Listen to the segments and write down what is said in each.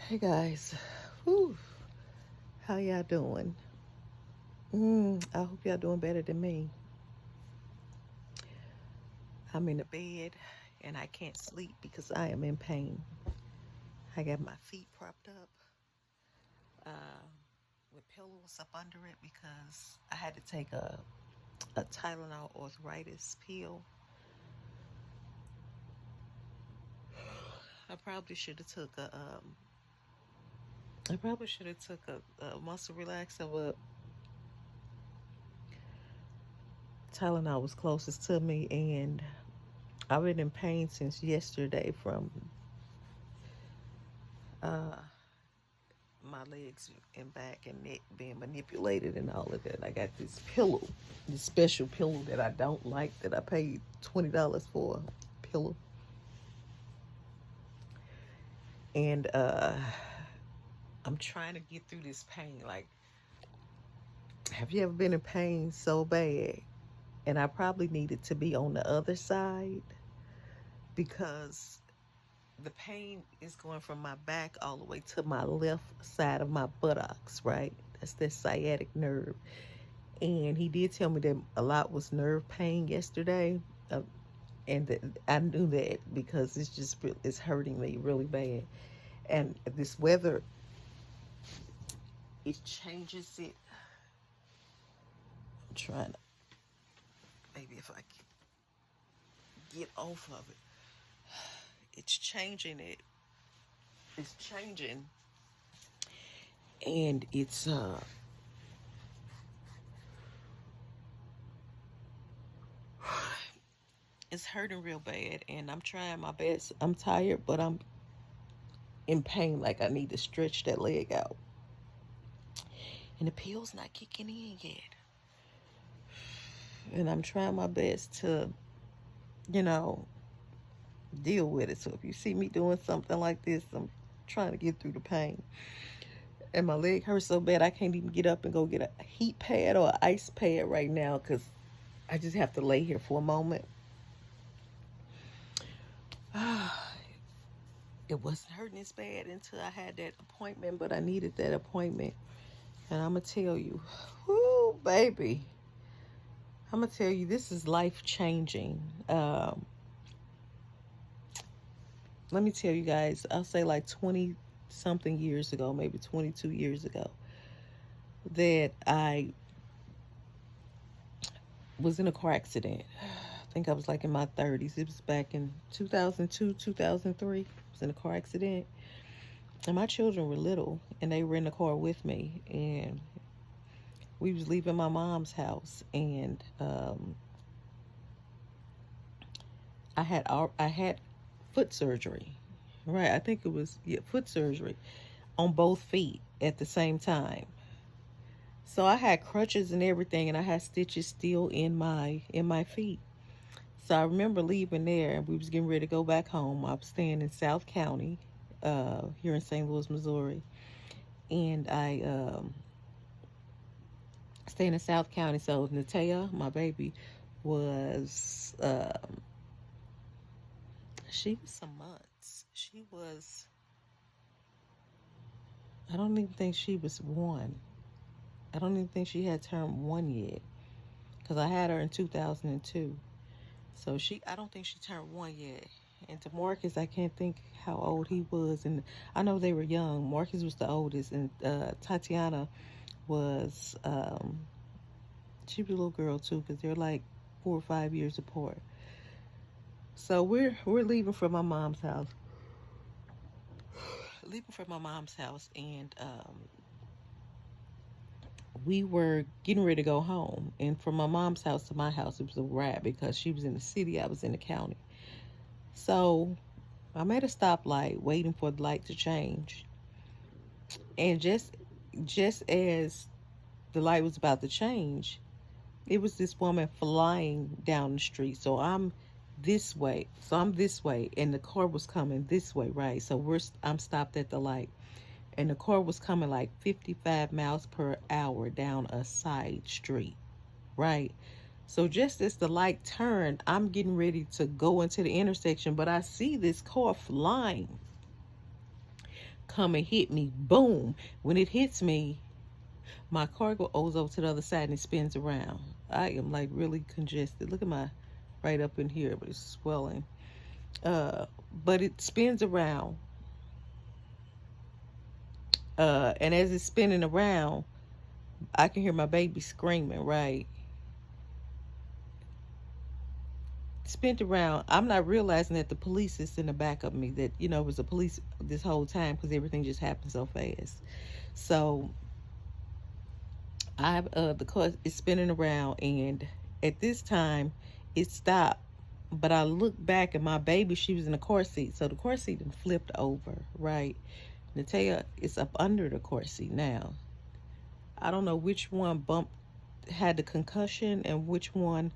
Hey guys, whew, how y'all doing? I hope y'all doing better than me. I'm in the bed and I can't sleep because I am in pain. I got my feet propped up uh, with pillows up under it because I had to take a Tylenol arthritis pill. I probably should have took a muscle relaxer, but Tylenol was closest to me, and I've been in pain since yesterday from uh, my legs and back and neck being manipulated and all of that. I got this pillow, this special pillow that I don't like that I paid $20 for a pillow. And I'm trying to get through this pain. Like, have you ever been in pain so bad? And I probably needed to be on the other side because the pain is going from my back all the way to my left side of my buttocks, right? That's the sciatic nerve. And he did tell me that a lot was nerve pain yesterday, uh, and I knew that because it's hurting me really bad. And this weather, it changes it. I'm trying to, maybe if I can get off of it. It's changing it. It's changing, and it's hurting real bad. And I'm trying my best. I'm tired, but I'm in pain. Like I need to stretch that leg out, and the pill's not kicking in yet. And I'm trying my best to, you know, deal with it. So if you see me doing something like this, I'm trying to get through the pain. And my leg hurts so bad I can't even get up and go get a heat pad or an ice pad right now because I just have to lay here for a moment. It wasn't hurting as bad until I had that appointment, but I needed that appointment. And I'm going to tell you, whoo, baby, I'm going to tell you, this is life changing. Let me tell you guys, I'll say like 20 something years ago, maybe 22 years ago, that I was in a car accident. I think I was like in my 30s. It was back in 2002, 2003. I was in a car accident. And my children were little, and they were in the car with me. And we was leaving my mom's house. And I had foot surgery. Right, I think it was, yeah, foot surgery on both feet at the same time. So I had crutches and everything, and I had stitches still in my feet. So I remember leaving there, and we was getting ready to go back home. I was staying in South County, here in St. Louis, Missouri, and I staying in South County. So Natea, my baby, was she was some months. She was, I don't even think she was one. I don't even think she had turned one yet, because I had her in 2002. So I don't think she turned one yet. And to Marcus, I can't think how old he was. And I know they were young. Marcus was the oldest, and Tatiana was, she was a little girl too, because they're like 4 or 5 years apart. So we're leaving from my mom's house, and we were getting ready to go home. And from my mom's house to my house, it was a ride because she was in the city, I was in the county. So I'm at a stoplight waiting for the light to change. And just as the light was about to change, it was this woman flying down the street. So I'm this way. So I'm this way, and the car was coming this way, right? So I'm stopped at the light, and the car was coming like 55 miles per hour down a side street, right? So just as the light turned, I'm getting ready to go into the intersection, but I see this car flying come and hit me. Boom. When it hits me, my car goes over to the other side and it spins around. I am like really congested. Look at my right up in here, but it's swelling. Uh, but it spins around. And as it's spinning around, I can hear my baby screaming, right? Spent around, I'm not realizing that the police is in the back of me, that, it was the police this whole time because everything just happened so fast. So the car is spinning around, and at this time, it stopped. But I looked back, and my baby, she was in the car seat. So the car seat then flipped over, right? Natea is up under the car seat now. I don't know which one had the concussion and which one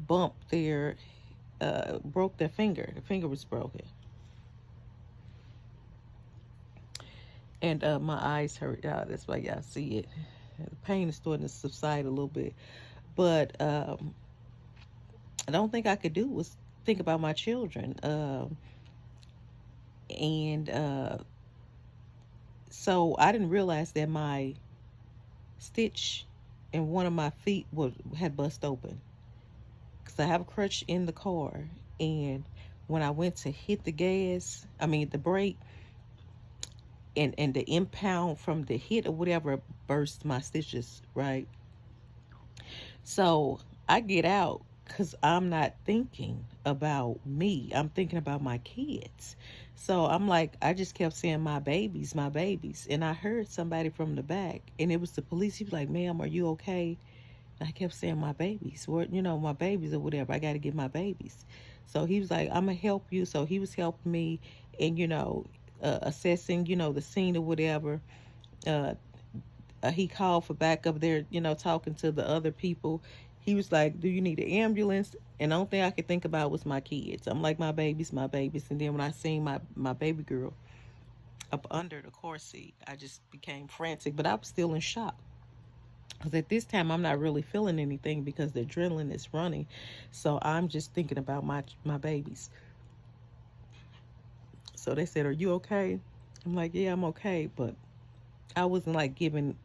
bumped broke their finger. The finger was broken. And my eyes hurt. That's why y'all see it. The pain is starting to subside a little bit. But I don't think I could do was think about my children. And so I didn't realize that my stitch in one of my feet had bust open. Because I have a crutch in the car. And when I went to hit the brake, and the impound from the hit or whatever burst my stitches, right? So I get out because I'm not thinking about me. I'm thinking about my kids. So I'm like, I just kept saying, my babies, my babies. And I heard somebody from the back, and it was the police. He was like, ma'am, are you okay? And I kept saying, my babies, my babies or whatever. I got to get my babies. So he was like, I'm going to help you. So he was helping me and, assessing, the scene or whatever. Uh, he called for backup there, talking to the other people. He was like, do you need an ambulance? And the only thing I could think about was my kids. I'm like, my babies, my babies. And then when I seen my baby girl up under the car seat, I just became frantic. But I was still in shock. Because at this time, I'm not really feeling anything because the adrenaline is running. So I'm just thinking about my babies. So they said, are you okay? I'm like, yeah, I'm okay. But I wasn't like giving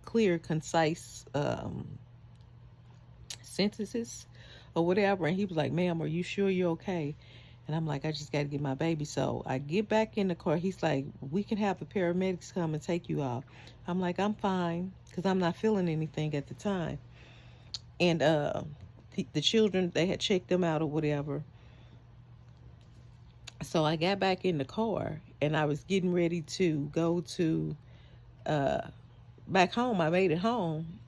clear, concise sentences or whatever. And he was like, ma'am, are you sure you're okay? And I'm like, I just got to get my baby. So I get back in the car. He's like, we can have the paramedics come and take you off. I'm like, I'm fine because I'm not feeling anything at the time. And the children, they had checked them out or whatever. So I got back in the car and I was getting ready to go to uh, back home. I made it home.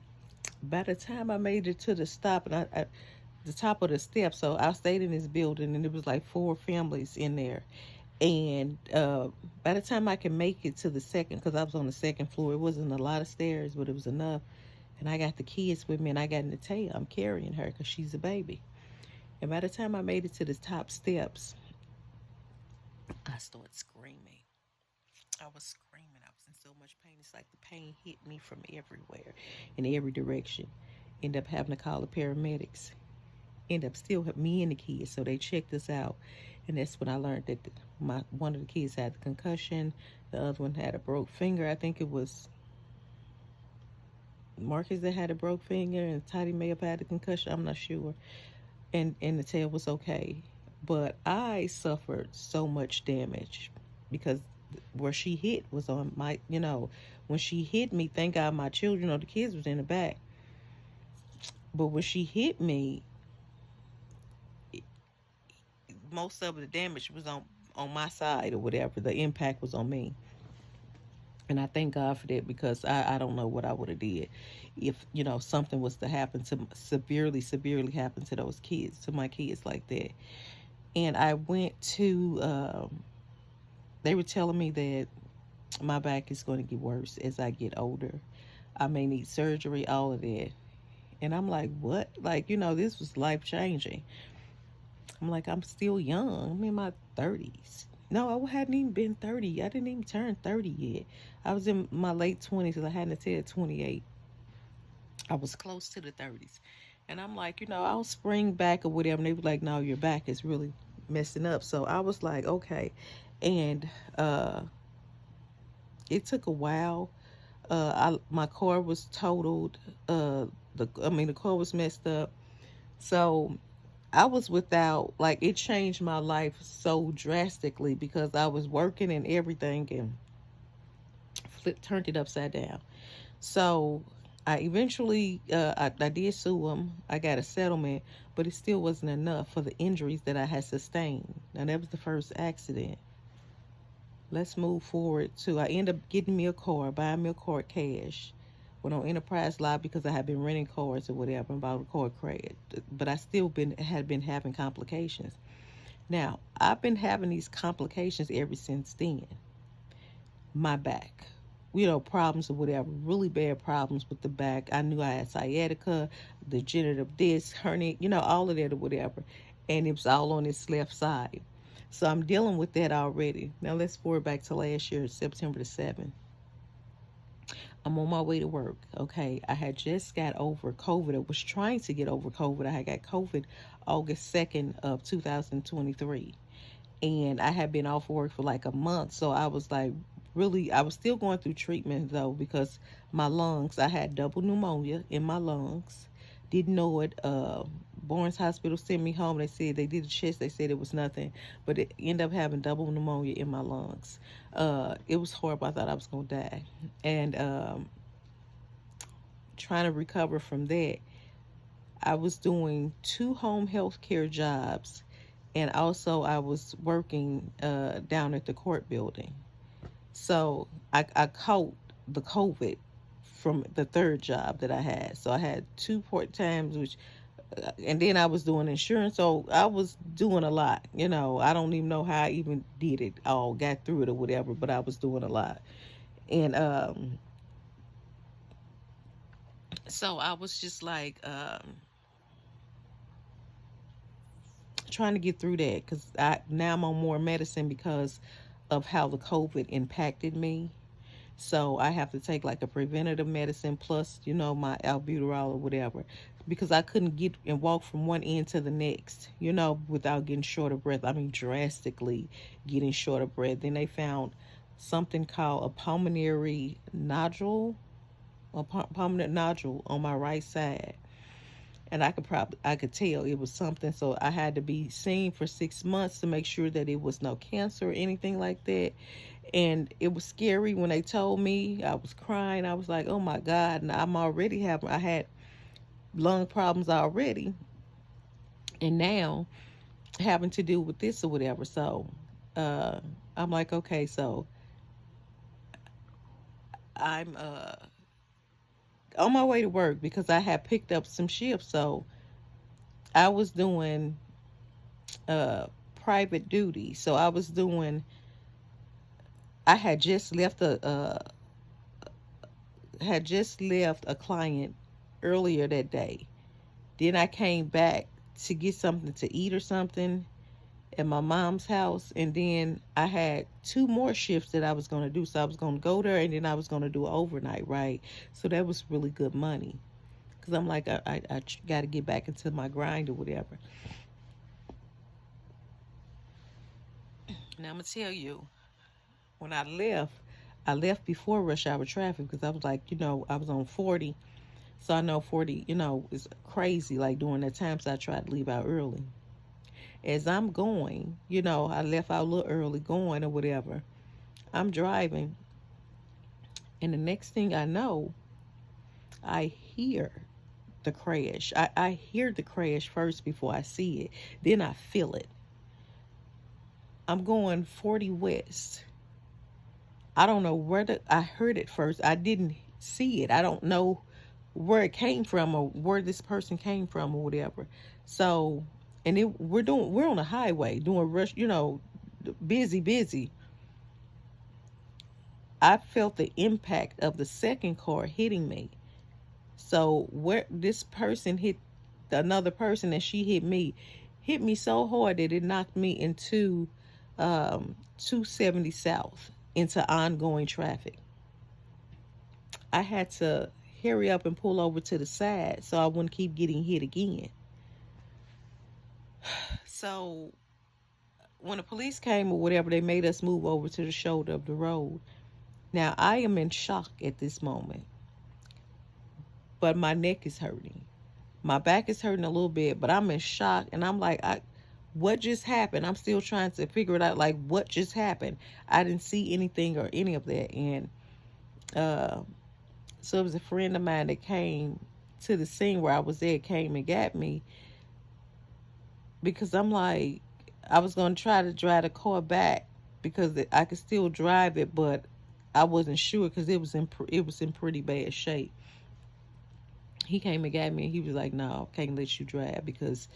By the time I made it to the stop, and the top of the steps, so I stayed in this building, and it was like 4 families in there. And by the time I could make it to the second, because I was on the second floor, it wasn't a lot of stairs, but it was enough. And I got the kids with me, and I got Natea. I'm carrying her because she's a baby. And by the time I made it to the top steps, I started screaming. I was screaming. I was in so much pain. It's like the pain hit me from everywhere, in every direction. End up having to call the paramedics. End up still have me and the kids, so they checked us out, and that's when I learned that one of the kids had the concussion, the other one had a broke finger. I think it was Marcus that had a broke finger, and Toddy may have had a concussion. I'm not sure, and the tail was okay, but I suffered so much damage because where she hit was on my, when she hit me, thank God my children or the kids was in the back. But when she hit me, most of the damage was on my side or whatever. The impact was on me. And I thank God for that because I don't know what I would have did if, something was to happen to severely happen to those kids, to my kids like that. And I went to, they were telling me that my back is going to get worse as I get older. I may need surgery, all of that. And I'm like, what? Like, this was life changing. I'm like, I'm still young. I'm in my 30s. No, I hadn't even been 30. I didn't even turn 30 yet. I was in my late 20s because I hadn't said 28. I was close to the 30s. And I'm like, I'll spring back or whatever. And they were like, no, your back is really messing up. So I was like, okay. And It took a while. My car was totaled. The car was messed up. So I was without, like, it changed my life so drastically because I was working and everything and turned it upside down. So I eventually, I did sue him. I got a settlement, but it still wasn't enough for the injuries that I had sustained. Now, that was the first accident. Let's move forward to, I end up getting me a car, buying me a car cash. Went on Enterprise Live because I had been renting cars or whatever and bought a car credit. But I still had been having complications. Now, I've been having these complications ever since then. My back, problems or whatever, really bad problems with the back. I knew I had sciatica, degenerative disc, hernia, all of that or whatever. And it was all on this left side. So I'm dealing with that already. Now let's forward back to last year, September the 7th. I'm on my way to work. Okay. I had just got over COVID. I was trying to get over COVID. I had got COVID August 2nd of 2023. And I had been off work for like a month. So I was like, really, I was still going through treatment though, because my lungs, I had double pneumonia in my lungs. Didn't know it. Barnes Hospital sent me home. They said they did a chest. They said it was nothing, but it ended up having double pneumonia in my lungs. It was horrible. I thought I was gonna die, and trying to recover from that, I was doing 2 home health care jobs, and also I was working down at the court building. So I caught the COVID from the third job that I had. So I had 2 part times, which, and then I was doing insurance. So I was doing a lot. I don't even know how I even did it all, got through it or whatever, but I was doing a lot. And so I was just like trying to get through that because now I'm on more medicine because of how the COVID impacted me. So I have to take like a preventative medicine plus, my albuterol or whatever, because I couldn't get and walk from one end to the next, without getting short of breath. I mean, drastically getting short of breath. Then they found something called a pulmonary nodule on my right side. And I could tell it was something. So I had to be seen for 6 months to make sure that it was no cancer or anything like that. And it was scary when they told me. I was crying. I was like, oh my God. And I had lung problems already. And now having to deal with this or whatever. So uh, I'm like, okay, so I'm on my way to work because I had picked up some shifts. So I was doing uh, private duty. So I had just left a client earlier that day. Then I came back to get something to eat or something at my mom's house, and then I had 2 more shifts that I was going to do. So I was going to go there, and then I was going to do overnight, right? So that was really good money because I'm like, I got to get back into my grind or whatever. Now I'm gonna tell you, when I left before rush hour traffic because I was like, I was on 40. So I know 40, is crazy like during that time. So I tried to leave out early. As I'm going, I left out a little early going or whatever. I'm driving, and the next thing I know, I hear the crash. I hear the crash first before I see it. Then I feel it. I'm going 40 west. I don't know I heard it first. I didn't see it. I don't know where it came from or where this person came from or whatever. So, and we're on a highway doing rush, busy, busy. I felt the impact of the second car hitting me. So where this person hit another person and she hit me so hard that it knocked me into 270 South into ongoing traffic. I had to hurry up and pull over to the side so I wouldn't keep getting hit again. So when the police came or whatever, they made us move over to the shoulder of the road. Now, I am in shock at this moment, but my neck is hurting. My back is hurting a little bit, but I'm in shock, and I'm like, what just happened? I'm still trying to figure it out, like, what just happened? I didn't see anything or any of that. And uh, so it was a friend of mine that came to the scene where I was at, came and got me, because I'm like, I was going to try to drive the car back because I could still drive it, but I wasn't sure because it was in pretty bad shape. He came and got me, and he was like, "No, can't let you drive because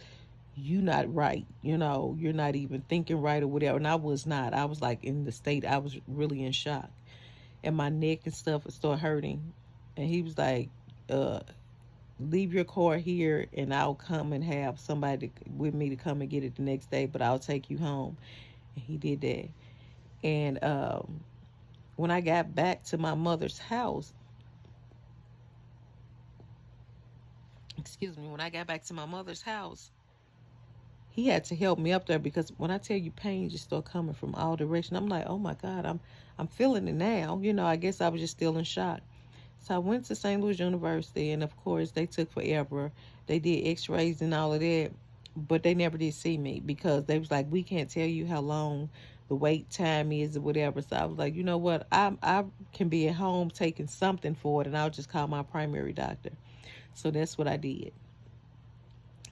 you not right. You're not even thinking right or whatever." And I was not. I was like in the state. I was really in shock, and my neck and stuff would start hurting. And he was like, uh, "Leave your car here, and I'll come and have somebody with me to come and get it the next day. But I'll take you home." And he did that. And when I got back to my mother's house, excuse me, when I got back to my mother's house, he had to help me up there because when I tell you pain just start coming from all directions, I'm like, oh my God, I'm feeling it now. I guess I was just still in shock. So I went to St. Louis University, and of course they took forever. They did X-rays and all of that, but they never did see me because they was like, we can't tell you how long the wait time is or whatever. So I was like, you know what, I can be at home taking something for it, and I'll just call my primary doctor. So that's what I did.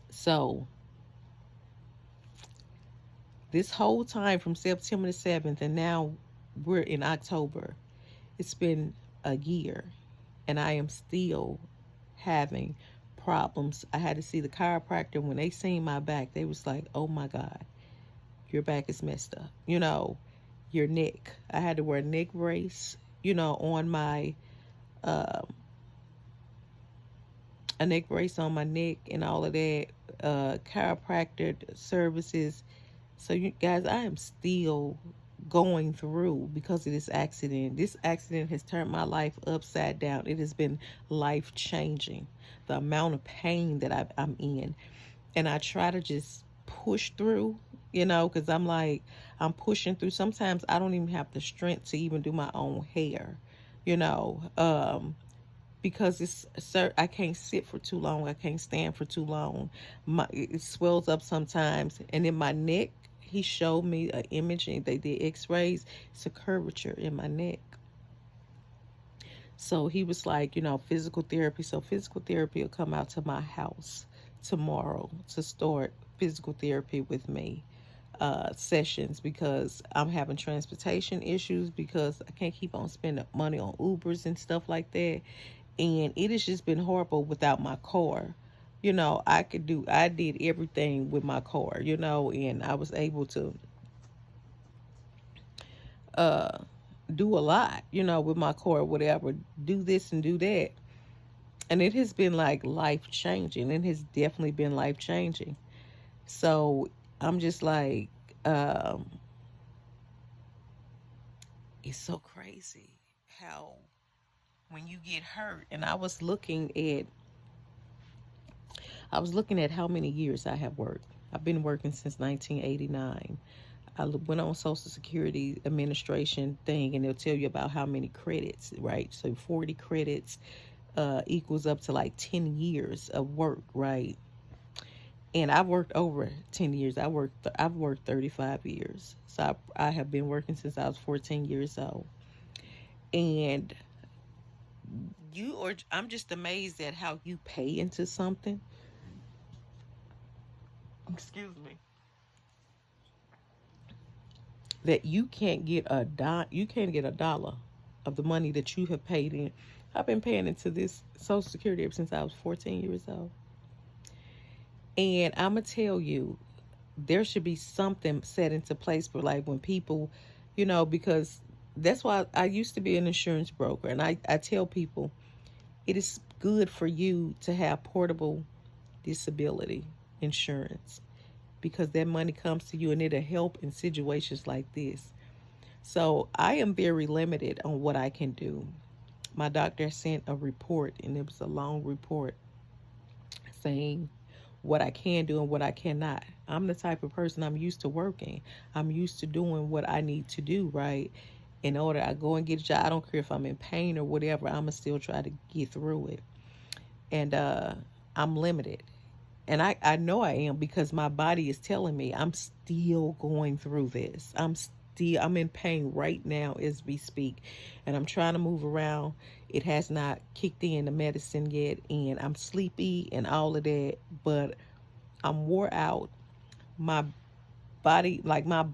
So this whole time from September the 7th, and now we're in October, it's been a year, and I am still having problems. I had to see the chiropractor. When they seen my back, they was like, oh my God, your back is messed up. Your neck. I had to wear a neck brace, on my, uh, a neck brace on my neck and all of that, chiropractor services. So, you guys, I am still going through because of this accident. This accident has turned my life upside down. It has been life changing. The amount of pain that I'm in. And I try to just push through, because I'm like, I'm pushing through. Sometimes I don't even have the strength to even do my own hair, you know. Because I can't sit for too long. I can't stand for too long. It swells up sometimes, and in my neck, he showed me an image, and they did X-rays. It's a curvature in my neck. So he was like, physical therapy. So physical therapy will come out to my house tomorrow to start physical therapy with me. Sessions because I'm having transportation issues because I can't keep on spending money on Ubers and stuff like that, and it has just been horrible without my car. I did everything with my car, and I was able to uh do a lot, with my car, whatever, do this and do that. And it has been like life changing. It has definitely been life changing. So I'm just like, um, it's so crazy how when you get hurt, and I was looking at how many years I have worked. I've been working since 1989. I went on Social Security Administration thing, and they'll tell you about how many credits, right? So 40 credits equals up to like 10 years of work, right? And I've worked over 10 years. I've worked 35 years. So I have been working since I was 14 years old. And I'm just amazed at how you pay into something. Excuse me. That you can't get a dollar of the money that you have paid in. I've been paying into this Social Security ever since I was 14 years old. And I'm going to tell you, there should be something set into place for like when people, because that's why I used to be an insurance broker. And I tell people it is good for you to have portable disability insurance because that money comes to you and it'll help in situations like this. So I am very limited on what I can do. My doctor sent a report, and it was a long report saying what I can do and what I cannot. I'm the type of person, I'm used to working. I'm used to doing what I need to do, right? In order I go and get a job, I don't care if I'm in pain or whatever, I'ma still try to get through it. And I'm limited. And I know I am because my body is telling me I'm still going through this. I'm in pain right now as we speak. And I'm trying to move around. It has not kicked in the medicine yet, and I'm sleepy and all of that, but I'm wore out. My body, like my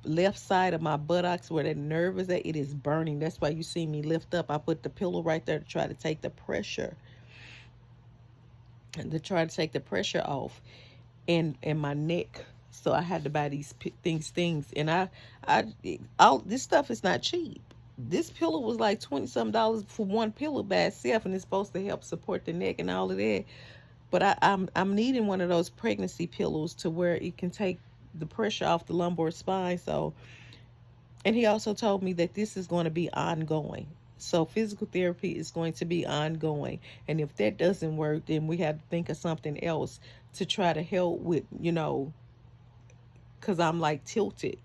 left side of my buttocks where that nerve is at, it is burning. That's why you see me lift up. I put the pillow right there to try to take the pressure off and my neck. So I had to buy things, and I all this stuff is not cheap. This pillow was like 20 some dollars for one pillow by itself, and it's supposed to help support the neck and all of that. But I'm needing one of those pregnancy pillows to where it can take the pressure off the lumbar spine. So, and he also told me that this is going to be ongoing. So physical therapy is going to be ongoing. And if that doesn't work, then we have to think of something else to try to help with, because I'm like tilted.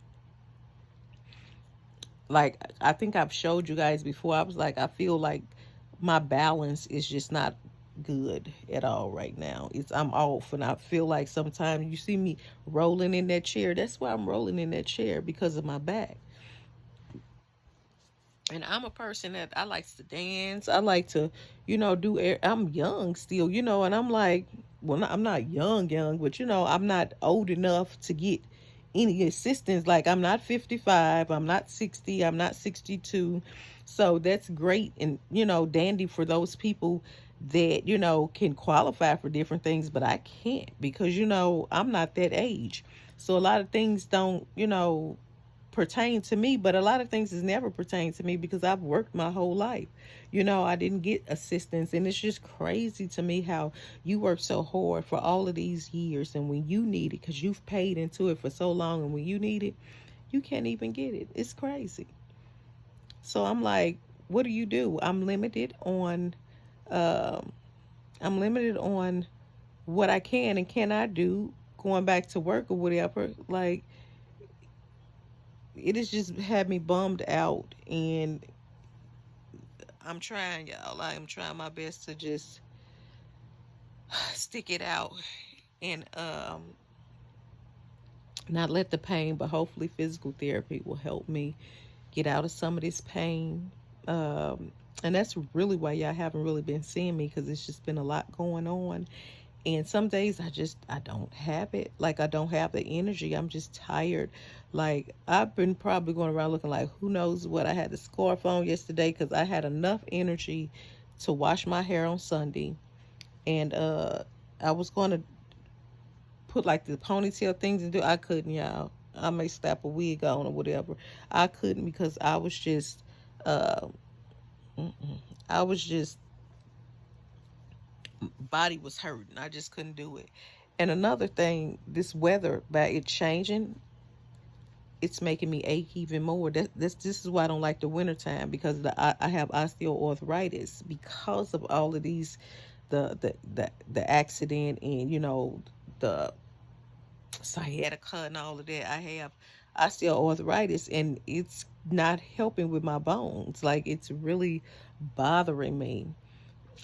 Like, I think I've showed you guys before. I was like, I feel like my balance is just not good at all right now. I'm off, and I feel like sometimes you see me rolling in that chair. That's why I'm rolling in that chair, because of my back. And I'm a person that I like to dance. I like to, I'm young still, and I'm like, well, I'm not young, but I'm not old enough to get any assistance. Like, I'm not 55, I'm not 60, I'm not 62. So that's great and, dandy for those people that, can qualify for different things, but I can't because, I'm not that age. So a lot of things don't, pertain to me, but a lot of things has never pertained to me because I've worked my whole life. I didn't get assistance, and it's just crazy to me how you work so hard for all of these years, and when you need it, because you've paid into it for so long, and when you need it, you can't even get it. It's crazy. So I'm like, what do you do? Um, I'm limited on what I can and cannot do going back to work or whatever. Like, it has just had me bummed out, and I'm trying, y'all. I am trying my best to just stick it out and not let the pain, but hopefully physical therapy will help me get out of some of this pain. And that's really why y'all haven't really been seeing me, because it's just been a lot going on. And some days I don't have it. Like, I don't have the energy. I'm just tired. Like, I've been probably going around looking like who knows what. I had the scarf on yesterday because I had enough energy to wash my hair on Sunday. And I was going to put like the ponytail things and do. I couldn't, y'all. I may slap a wig on or whatever. I couldn't because I was just, uh, I was just, body was hurting. I just couldn't do it. And another thing, this weather, by it changing, it's making me ache even more. This is why I don't like the wintertime, because I have osteoarthritis because of all of these, the accident, and the sciatica and all of that. I have osteoarthritis, and it's not helping with my bones. Like, it's really bothering me.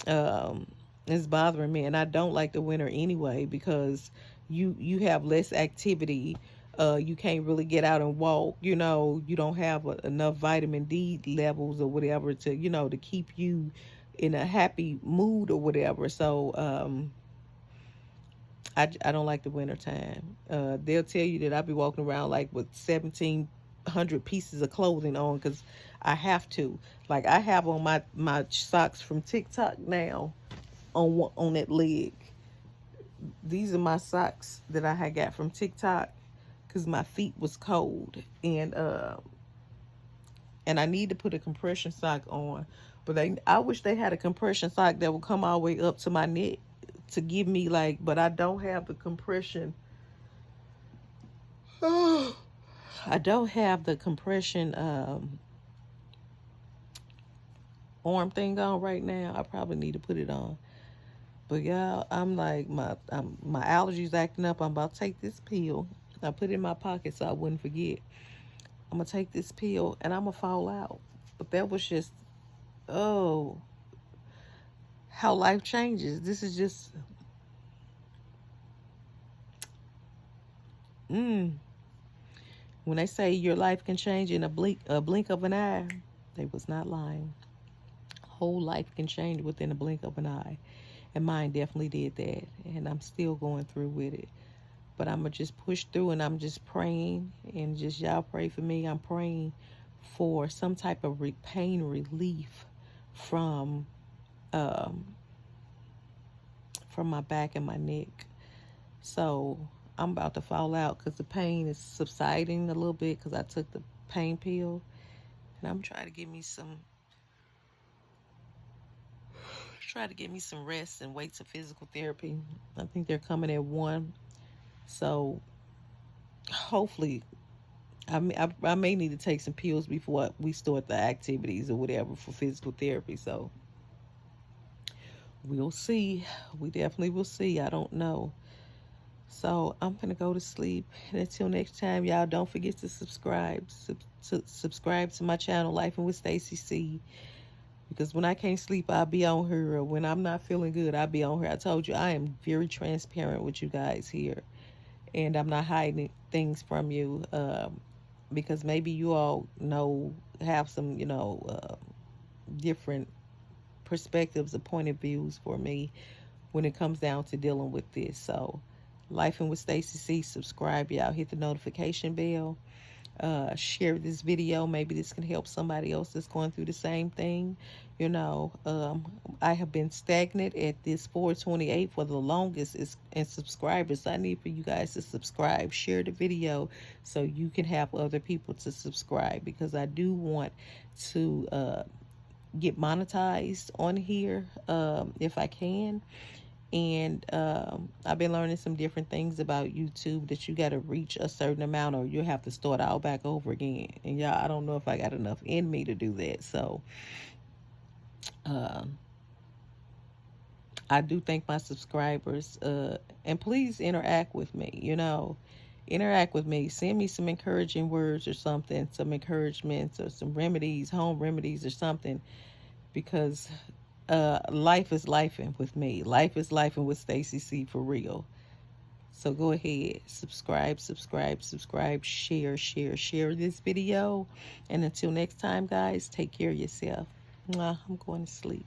Um, it's bothering me, and I don't like the winter anyway because you have less activity. You can't really get out and walk. You don't have enough vitamin D levels or whatever to to keep you in a happy mood or whatever. So I don't like the winter time. They'll tell you that I be walking around like with 1,700 pieces of clothing on because I have to. Like, I have on my socks from TikTok now on that leg. These are my socks that I had got from TikTok because my feet was cold, and I need to put a compression sock on. But I wish they had a compression sock that would come all the way up to my neck to give me like. But I don't have the compression. I don't have the compression arm thing on right now. I probably need to put it on. But y'all, I'm like, my allergies acting up. I'm about to take this pill. I put it in my pocket so I wouldn't forget. I'm gonna take this pill and I'm gonna fall out. But that was just, oh, how life changes. This is just, mm. When they say your life can change in a blink of an eye, they was not lying. Whole life can change within a blink of an eye. And mine definitely did that. And I'm still going through with it. But I'm going to just push through, and I'm just praying. And just y'all pray for me. I'm praying for some type of pain relief from um, from my back and my neck. So I'm about to fall out because the pain is subsiding a little bit because I took the pain pill. And I'm trying to get me some rest and wait to physical therapy. I think they're coming at 1. So hopefully I may need to take some pills before we start the activities or whatever for physical therapy. So we'll see. We definitely will see. I don't know. So I'm gonna go to sleep. And until next time, y'all don't forget to subscribe. Subscribe to my channel, Life and with Stacy C. Because when I can't sleep, I'll be on her. Or when I'm not feeling good, I'll be on her. I told you I am very transparent with you guys here, and I'm not hiding things from you. Because maybe you all have some different perspectives or point of views for me when it comes down to dealing with this. So, Life and with Stacy C. Subscribe, y'all. Hit the notification bell. Share this video. Maybe this can help somebody else that's going through the same thing. I have been stagnant at this 428 for the longest in subscribers. I need for you guys to subscribe, share the video so you can have other people to subscribe, because I do want to get monetized on here if I can. And I've been learning some different things about YouTube, that you got to reach a certain amount or you have to start all back over again. And y'all, I don't know if I got enough in me to do that. So uh, I do thank my subscribers. And please interact with me, interact with me. Send me some encouraging words or something, some encouragements or some remedies, home remedies or something, because life is lifing with me. Life is lifing with Stacy C, for real. So go ahead, subscribe, share this video. And until next time, guys, take care of yourself. I'm going to sleep.